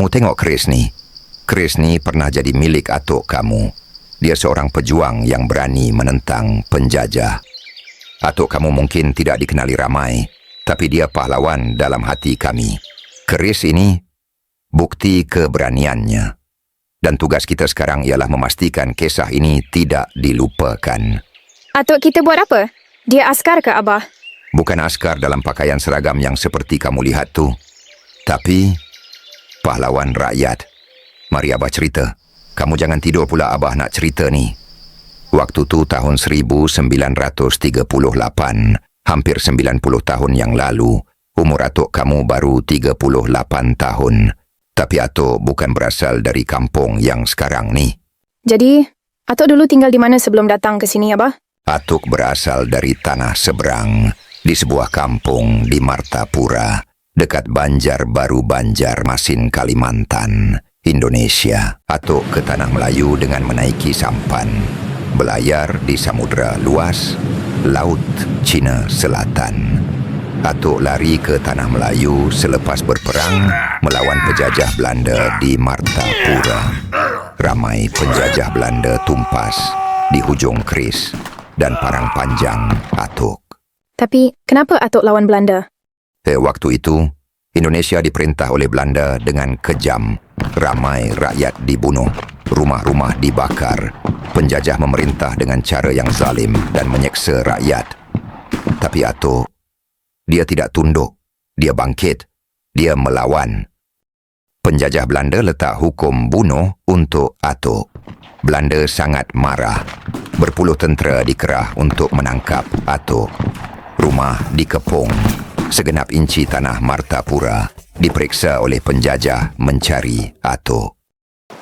Kamu tengok Chris ni. Chris ni pernah jadi milik atuk kamu. Dia seorang pejuang yang berani menentang penjajah. Atuk kamu mungkin tidak dikenali ramai, tapi dia pahlawan dalam hati kami. Chris ini bukti keberaniannya. Dan tugas kita sekarang ialah memastikan kisah ini tidak dilupakan. Atuk kita buat apa? Dia askar ke, Abah? Bukan askar dalam pakaian seragam yang seperti kamu lihat tu, tapi pahlawan rakyat. Mari Abah cerita. Kamu jangan tidur pula, Abah nak cerita ni. Waktu tu tahun 1938, hampir 90 tahun yang lalu, umur atuk kamu baru 38 tahun. Tapi atuk bukan berasal dari kampung yang sekarang ni. Jadi, atuk dulu tinggal di mana sebelum datang ke sini, Abah? Atuk berasal dari tanah seberang, di sebuah kampung di Martapura, dekat Banjarbaru, Banjarmasin, Kalimantan, Indonesia. Atuk ke Tanah Melayu dengan menaiki sampan, belayar di samudera luas, Laut Cina Selatan. Atuk lari ke Tanah Melayu selepas berperang melawan penjajah Belanda di Martapura. Ramai penjajah Belanda tumpas di hujung keris dan parang panjang atuk. Tapi, kenapa atuk lawan Belanda? Waktu itu, Indonesia diperintah oleh Belanda dengan kejam. Ramai rakyat dibunuh, rumah-rumah dibakar. Penjajah memerintah dengan cara yang zalim dan menyeksa rakyat. Tapi atuk, dia tidak tunduk, dia bangkit, dia melawan. Penjajah Belanda letak hukum bunuh untuk atuk. Belanda sangat marah. Berpuluh tentera dikerah untuk menangkap atuk. Rumah dikepung. Segenap inci tanah Martapura diperiksa oleh penjajah mencari atuk.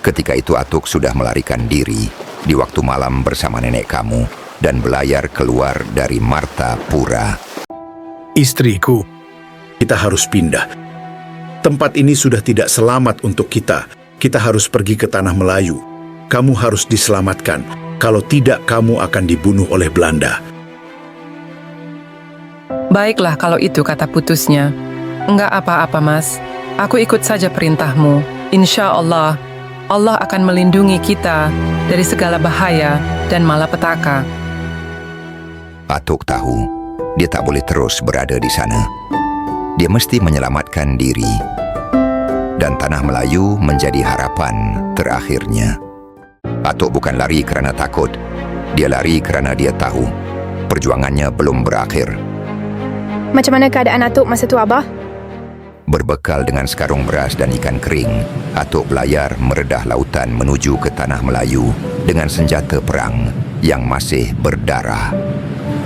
Ketika itu atuk sudah melarikan diri di waktu malam bersama nenek kamu dan belayar keluar dari Martapura. Istriku, kita harus pindah. Tempat ini sudah tidak selamat untuk kita. Kita harus pergi ke Tanah Melayu. Kamu harus diselamatkan. Kalau tidak, kamu akan dibunuh oleh Belanda. Baiklah kalau itu kata putusnya. Enggak apa-apa, Mas. Aku ikut saja perintahmu. Insya Allah, Allah akan melindungi kita dari segala bahaya dan malapetaka. Atuk tahu, dia tak boleh terus berada di sana. Dia mesti menyelamatkan diri. Dan Tanah Melayu menjadi harapan terakhirnya. Atuk bukan lari kerana takut. Dia lari kerana dia tahu perjuangannya belum berakhir. Macam mana keadaan atuk masa tu, Abah? Berbekal dengan sekarung beras dan ikan kering, atuk belayar meredah lautan menuju ke Tanah Melayu dengan senjata perang yang masih berdarah.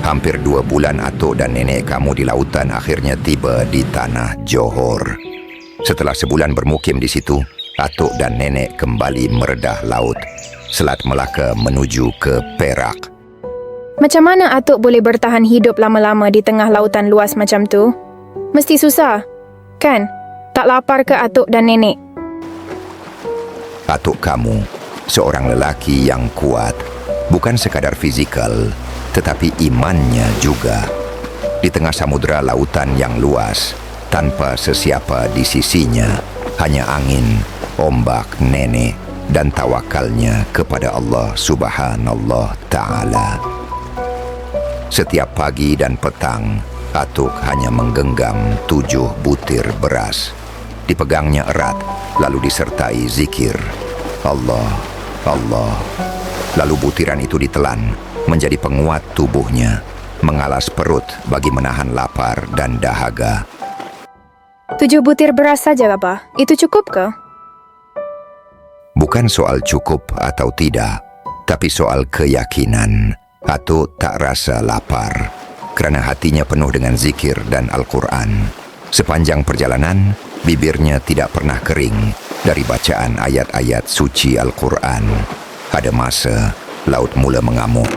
Hampir 2 bulan atuk dan nenek kamu di lautan akhirnya tiba di Tanah Johor. Setelah sebulan bermukim di situ, atuk dan nenek kembali meredah laut, Selat Melaka menuju ke Perak. Macam mana atuk boleh bertahan hidup lama-lama di tengah lautan luas macam tu? Mesti susah, kan? Tak lapar ke atuk dan nenek? Atuk kamu, seorang lelaki yang kuat, bukan sekadar fizikal, tetapi imannya juga. Di tengah samudera lautan yang luas, tanpa sesiapa di sisinya, hanya angin, ombak, nenek, dan tawakalnya kepada Allah Subhanallah Ta'ala. Setiap pagi dan petang, atuk hanya menggenggam 7 butir beras. Dipegangnya erat, lalu disertai zikir. Allah, Allah. Lalu butiran itu ditelan, menjadi penguat tubuhnya, mengalas perut bagi menahan lapar dan dahaga. 7 butir beras saja, Abah. Itu cukup ke? Bukan soal cukup atau tidak, tapi soal keyakinan. Atuk tak rasa lapar kerana hatinya penuh dengan zikir dan Al-Quran. Sepanjang perjalanan, bibirnya tidak pernah kering dari bacaan ayat-ayat suci Al-Quran. Ada masa, laut mula mengamuk.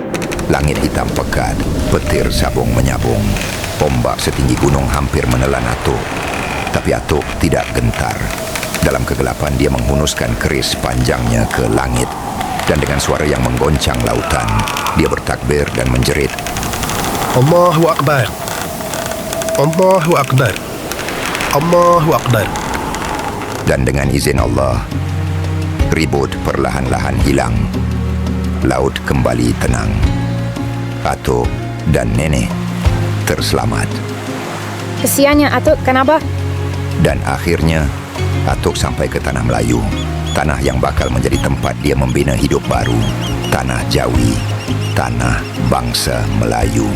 Langit hitam pekat, petir sabung menyabung. Ombak setinggi gunung hampir menelan atuk. Tapi atuk tidak gentar. Dalam kegelapan, dia menghunuskan keris panjangnya ke langit. Dan dengan suara yang menggoncang lautan, dia bertakbir dan menjerit, Allahu Akbar, Allahu Akbar, Allahu Akbar. Dan dengan izin Allah, ribut perlahan-lahan hilang. Laut kembali tenang. Atuk dan nenek terselamat. Kesiannya Atuk, kenapa? Dan akhirnya, Atuk sampai ke Tanah Melayu. Tanah yang bakal menjadi tempat dia membina hidup baru. Tanah Jawi. Tanah bangsa Melayu.